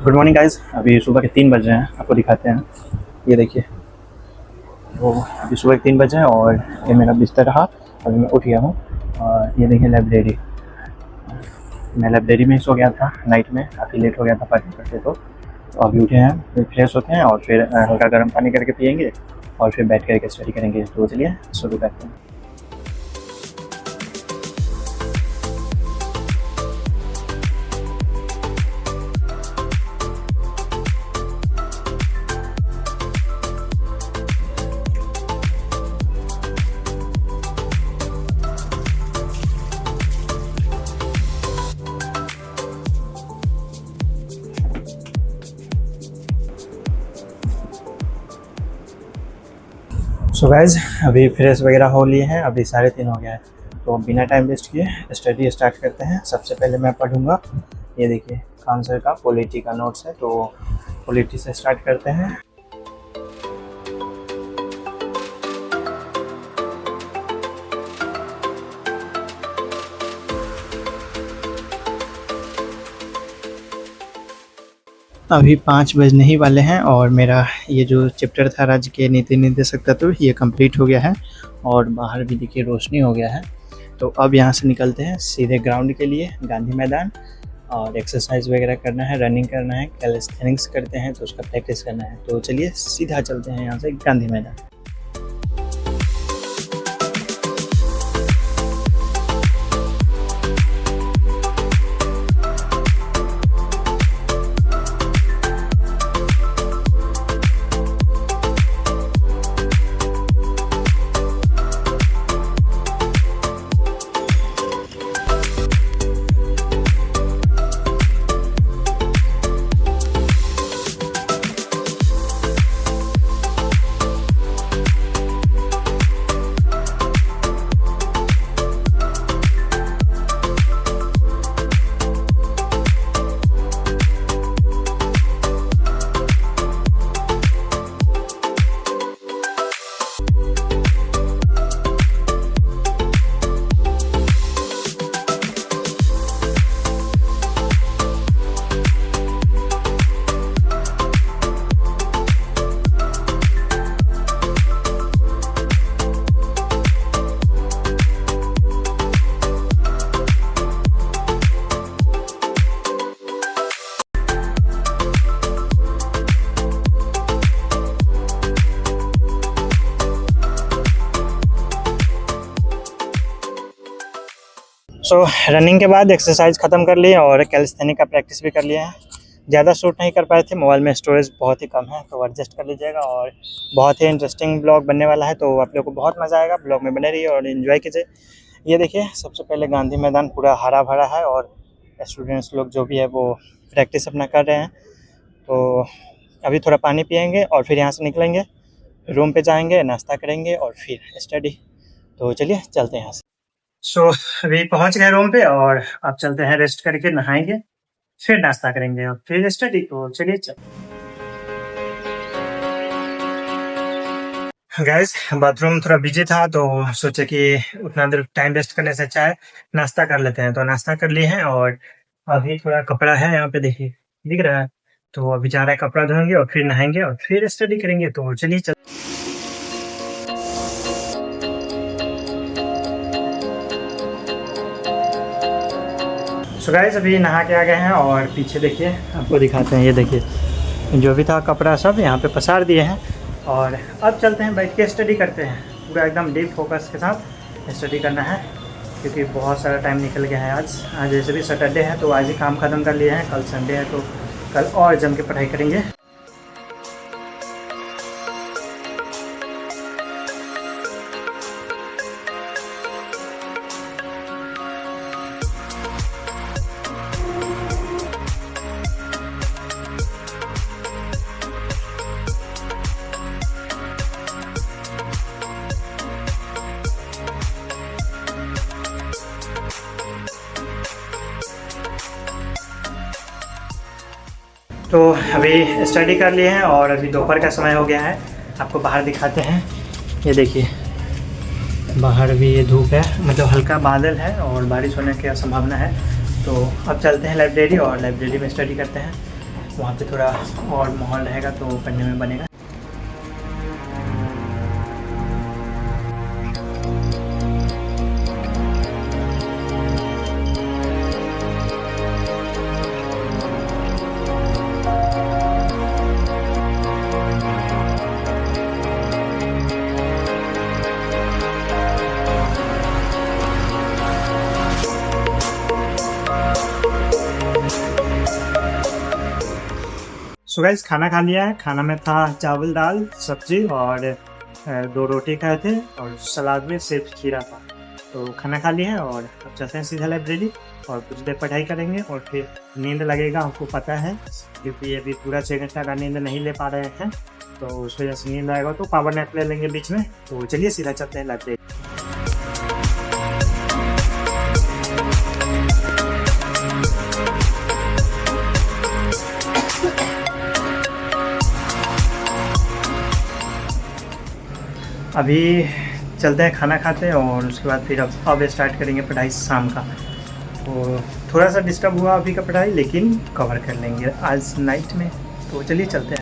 Good morning guys. अभी सुबह के 3 बज रहे हैं, आपको दिखाते हैं। ये देखिए, तो अभी सुबह के 3 बजे हैं और ये मेरा बिस्तर रहा। अभी मैं उठ गया हूँ और ये देखिए लाइब्रेरी। मैं लाइब्रेरी में ही सो गया था नाइट में, काफ़ी लेट हो गया था पढ़ते पढ़ते। तो अभी उठे हैं, फिर फ्रेश होते हैं और फिर हल्का गर्म पानी करके पियेंगे और फिर बैठ करके स्टडी करेंगे। तो चलिए शुरू करते हैं। सो गाइज, अभी फ्रेश वगैरह हो लिए हैं, अभी 3:30 हो गया है। तो बिना टाइम वेस्ट किए स्टडी स्टार्ट करते हैं। सबसे पहले मैं पढ़ूंगा, ये देखिए खान सर का पॉलिटी का नोट्स है, तो पॉलिटी से स्टार्ट करते हैं। अभी 5 बजने ही वाले हैं और मेरा ये जो चैप्टर था राज्य के नीति निर्देशक तत्व, ये कंप्लीट हो गया है और बाहर भी देखिए रोशनी हो गया है। तो अब यहाँ से निकलते हैं सीधे ग्राउंड के लिए, गांधी मैदान, और एक्सरसाइज वगैरह करना है, रनिंग करना है, कैलिस्थेनिक्स करते हैं तो उसका प्रैक्टिस करना है। तो चलिए सीधा चलते हैं यहाँ से गांधी मैदान। रनिंग के बाद एक्सरसाइज ख़त्म कर लिए और कैलिस्थेनिक का प्रैक्टिस भी कर लिए हैं। ज़्यादा शूट नहीं कर पाए थे, मोबाइल में स्टोरेज बहुत ही कम है, तो एडजस्ट कर लीजिएगा। और बहुत ही इंटरेस्टिंग ब्लॉग बनने वाला है, तो आप लोगों को बहुत मज़ा आएगा। ब्लॉग में बने रहिए और इन्जॉय कीजिए। ये देखिए, सबसे पहले गांधी मैदान पूरा हरा भरा है और स्टूडेंट्स लोग जो भी है वो प्रैक्टिस अपना कर रहे हैं। तो अभी थोड़ा पानी पियेंगे और फिर यहाँ से निकलेंगे, रूम पे जाएंगे, नाश्ता करेंगे और फिर स्टडी। तो चलिए चलते हैं यहाँ से। अभी पहुँच गए रूम पे और अब चलते हैं, रेस्ट करके नहाएंगे, फिर नाश्ता करेंगे और फिर स्टडी। तो चलिए चल। गाइस, बाथरूम थोड़ा बिजी था तो सोचे कि उतना देर टाइम वेस्ट करने से अच्छा है नाश्ता कर लेते हैं। तो नाश्ता कर लिए हैं और अभी थोड़ा कपड़ा है यहाँ पे, देखिए दिख रहा है। तो अभी जा रहा है, कपड़ा धोएंगे और फिर नहाएंगे और फिर स्टडी करेंगे। तो चलिए चल। सो गाइस, अभी नहा के आ गए हैं और पीछे देखिए, आपको दिखाते हैं। ये देखिए जो भी था कपड़ा सब यहाँ पे पसार दिए हैं और अब चलते हैं, बैठ के स्टडी करते हैं। पूरा एकदम डीप फोकस के साथ स्टडी करना है क्योंकि बहुत सारा टाइम निकल गया है। आज जैसे भी सैटरडे है तो आज ही काम ख़त्म कर लिए हैं। कल संडे है तो कल और जम के पढ़ाई करेंगे। तो अभी स्टडी कर लिए हैं और अभी दोपहर का समय हो गया है। आपको बाहर दिखाते हैं, ये देखिए बाहर भी ये धूप है, मतलब हल्का बादल है और बारिश होने की संभावना है। तो अब चलते हैं लाइब्रेरी और लाइब्रेरी में स्टडी करते हैं। वहाँ पे थोड़ा और माहौल रहेगा तो पढ़ने में बनेगा। सो गाइस खाना खा लिया है। खाना में था चावल दाल सब्जी और 2 रोटी खाए थे और सलाद में सिर्फ खीरा था। तो खाना खा लिया है और अब चलते हैं सीधा लाइब्रेरी और कुछ देर पढ़ाई करेंगे और फिर नींद लगेगा, आपको पता है, क्योंकि अभी पूरा 6 घंटा का नींद नहीं ले पा रहे हैं, तो उस वजह से नींद आएगा तो पावर नैप ले लेंगे बीच में। तो चलिए सीधा चलते हैं लाइब्रेरी। अभी चलते हैं खाना खाते हैं और उसके बाद फिर अब स्टार्ट करेंगे पढ़ाई शाम का। तो थोड़ा सा डिस्टर्ब हुआ अभी का पढ़ाई, लेकिन कवर कर लेंगे आज नाइट में। तो चलिए चलते हैं।